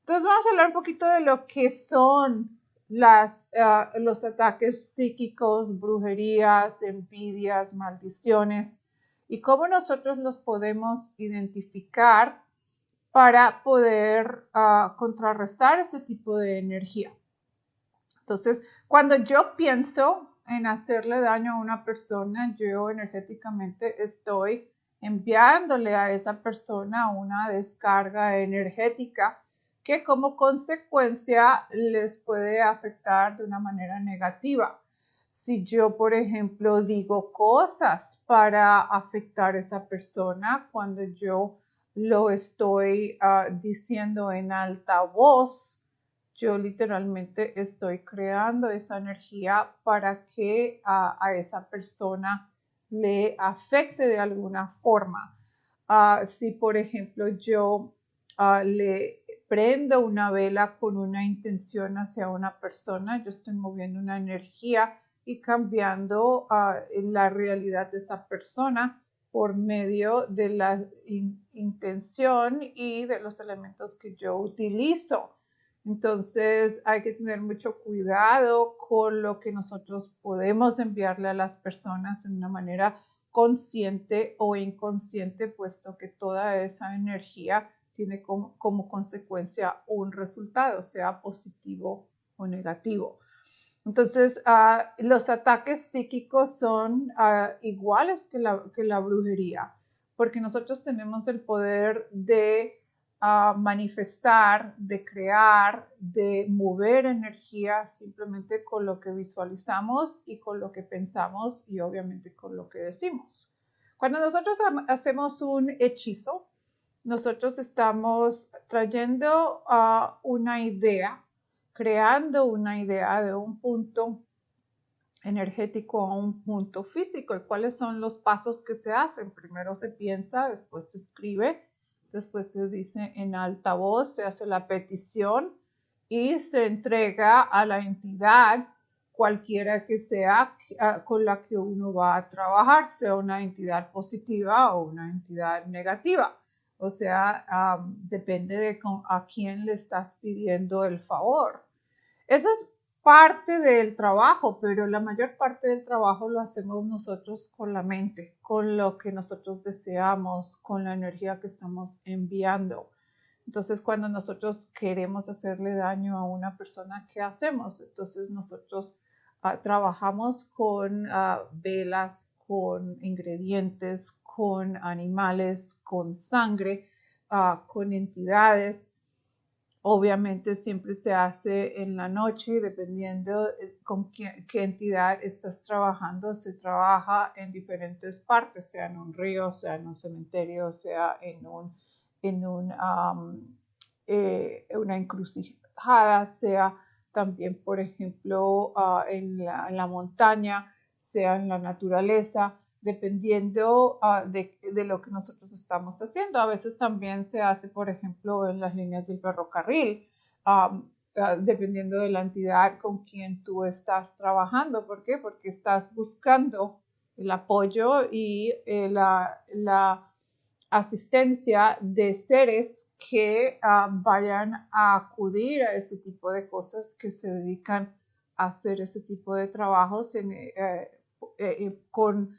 Entonces vamos a hablar un poquito de lo que son los ataques psíquicos, brujerías, envidias, maldiciones y cómo nosotros los podemos identificar para poder contrarrestar ese tipo de energía. Entonces, cuando yo pienso en hacerle daño a una persona, yo energéticamente estoy enviándole a esa persona una descarga energética que como consecuencia les puede afectar de una manera negativa. Si yo, por ejemplo, digo cosas para afectar a esa persona, cuando yo lo estoy diciendo en alta voz, yo literalmente estoy creando esa energía para que a esa persona le afecte de alguna forma. Si, por ejemplo, yo le prendo una vela con una intención hacia una persona, yo estoy moviendo una energía y cambiando la realidad de esa persona por medio de la intención y de los elementos que yo utilizo. Entonces hay que tener mucho cuidado con lo que nosotros podemos enviarle a las personas de una manera consciente o inconsciente, puesto que toda esa energía tiene como consecuencia un resultado, sea positivo o negativo. Entonces, los ataques psíquicos son iguales que la brujería, porque nosotros tenemos el poder de manifestar, de crear, de mover energía simplemente con lo que visualizamos y con lo que pensamos y obviamente con lo que decimos. Cuando nosotros hacemos un hechizo, nosotros estamos trayendo una idea, creando una idea de un punto energético a un punto físico. ¿Y cuáles son los pasos que se hacen? Primero se piensa, después se escribe, después se dice en alta voz, se hace la petición y se entrega a la entidad cualquiera que sea con la que uno va a trabajar, sea una entidad positiva o una entidad negativa. O sea, depende de a quién le estás pidiendo el favor. Esa es parte del trabajo, pero la mayor parte del trabajo lo hacemos nosotros con la mente, con lo que nosotros deseamos, con la energía que estamos enviando. Entonces, cuando nosotros queremos hacerle daño a una persona, ¿qué hacemos? Entonces, nosotros trabajamos con velas, con ingredientes, con animales, con sangre, con entidades. Obviamente siempre se hace en la noche, dependiendo con qué entidad estás trabajando. Se trabaja en diferentes partes, sea en un río, sea en un cementerio, sea en una encrucijada, sea también, por ejemplo, en la montaña, sea en la naturaleza, dependiendo de lo que nosotros estamos haciendo. A veces también se hace, por ejemplo, en las líneas del ferrocarril, dependiendo de la entidad con quien tú estás trabajando. ¿Por qué? Porque estás buscando el apoyo y la asistencia de seres que vayan a acudir a ese tipo de cosas, que se dedican a hacer ese tipo de trabajos con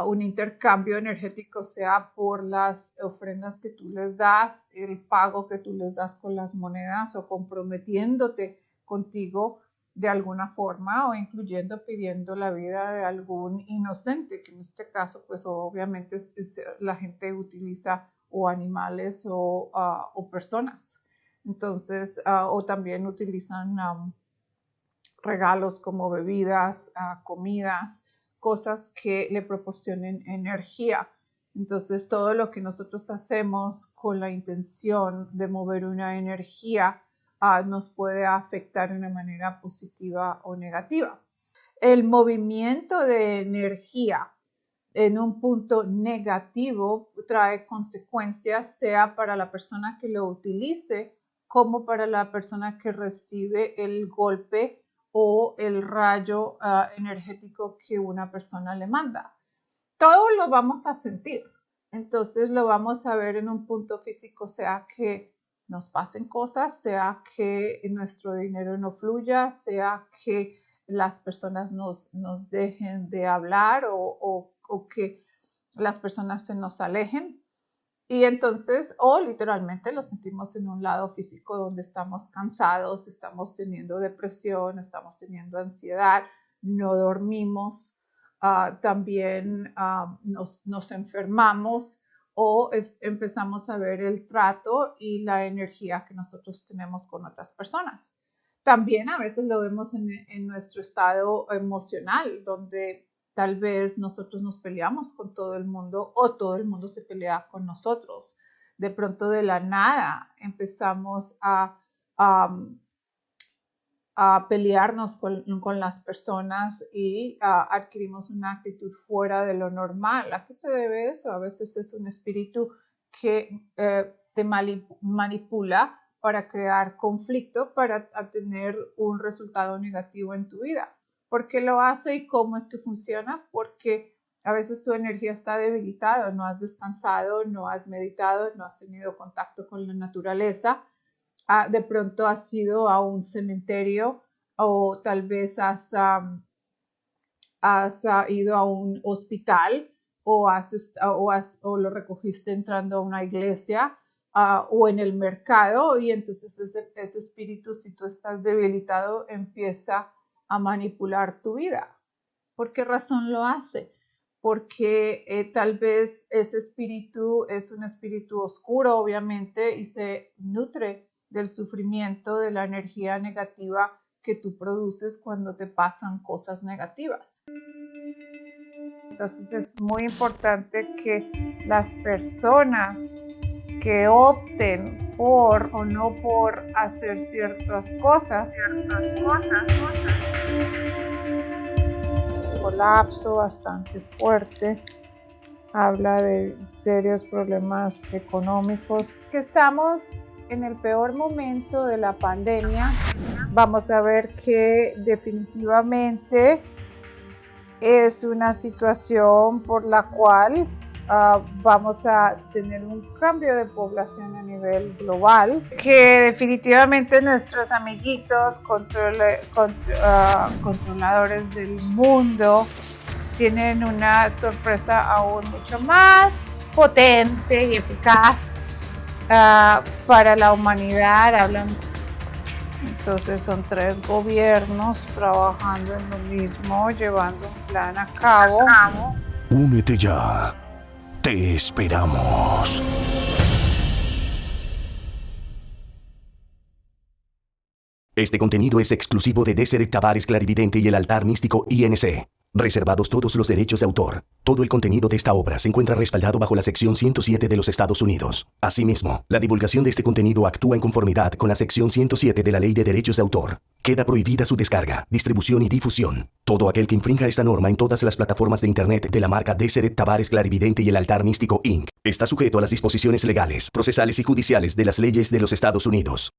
un intercambio energético, sea por las ofrendas que tú les das, el pago que tú les das con las monedas o comprometiéndote contigo de alguna forma o incluyendo pidiendo la vida de algún inocente, que en este caso pues obviamente la gente utiliza o animales o personas. Entonces, o también utilizan regalos como bebidas, comidas, cosas que le proporcionen energía. Entonces, todo lo que nosotros hacemos con la intención de mover una energía nos puede afectar de una manera positiva o negativa. El movimiento de energía en un punto negativo trae consecuencias, sea para la persona que lo utilice como para la persona que recibe el golpe o el rayo energético que una persona le manda. Todo lo vamos a sentir, entonces lo vamos a ver en un punto físico, sea que nos pasen cosas, sea que nuestro dinero no fluya, sea que las personas nos dejen de hablar o que las personas se nos alejen. Y entonces, o literalmente lo sentimos en un lado físico donde estamos cansados, estamos teniendo depresión, estamos teniendo ansiedad, no dormimos, también nos enfermamos o empezamos a ver el trato y la energía que nosotros tenemos con otras personas. También a veces lo vemos en nuestro estado emocional, donde tal vez nosotros nos peleamos con todo el mundo o todo el mundo se pelea con nosotros. De pronto de la nada empezamos a pelearnos con las personas y adquirimos una actitud fuera de lo normal. ¿A qué se debe eso? A veces es un espíritu que te manipula para crear conflicto, para tener un resultado negativo en tu vida. ¿Por qué lo hace y cómo es que funciona? Porque a veces tu energía está debilitada, no has descansado, no has meditado, no has tenido contacto con la naturaleza. De pronto has ido a un cementerio o tal vez has ido a un hospital o lo recogiste entrando a una iglesia o en el mercado, y entonces ese espíritu, si tú estás debilitado, empieza a manipular tu vida. ¿Por qué razón lo hace? Porque tal vez ese espíritu es un espíritu oscuro, obviamente, y se nutre del sufrimiento, de la energía negativa que tú produces cuando te pasan cosas negativas. Entonces es muy importante que las personas que opten por o no por hacer ciertas cosas. Colapso bastante fuerte, habla de serios problemas económicos, que estamos en el peor momento de la pandemia. Vamos a ver que definitivamente es una situación por la cual vamos a tener un cambio de población a nivel global, que definitivamente nuestros amiguitos controladores del mundo tienen una sorpresa aún mucho más potente y eficaz para la humanidad. Entonces son 3 gobiernos trabajando en lo mismo, llevando un plan a cabo. Únete ya. Te esperamos. Este contenido es exclusivo de Deseret Tavares Clarividente y el Altar Místico INC. Reservados todos los derechos de autor. Todo el contenido de esta obra se encuentra respaldado bajo la sección 107 de los Estados Unidos. Asimismo, la divulgación de este contenido actúa en conformidad con la sección 107 de la Ley de Derechos de Autor. Queda prohibida su descarga, distribución y difusión. Todo aquel que infrinja esta norma en todas las plataformas de internet de la marca Deseret Tavares Clarividente y el Altar Místico Inc. está sujeto a las disposiciones legales, procesales y judiciales de las leyes de los Estados Unidos.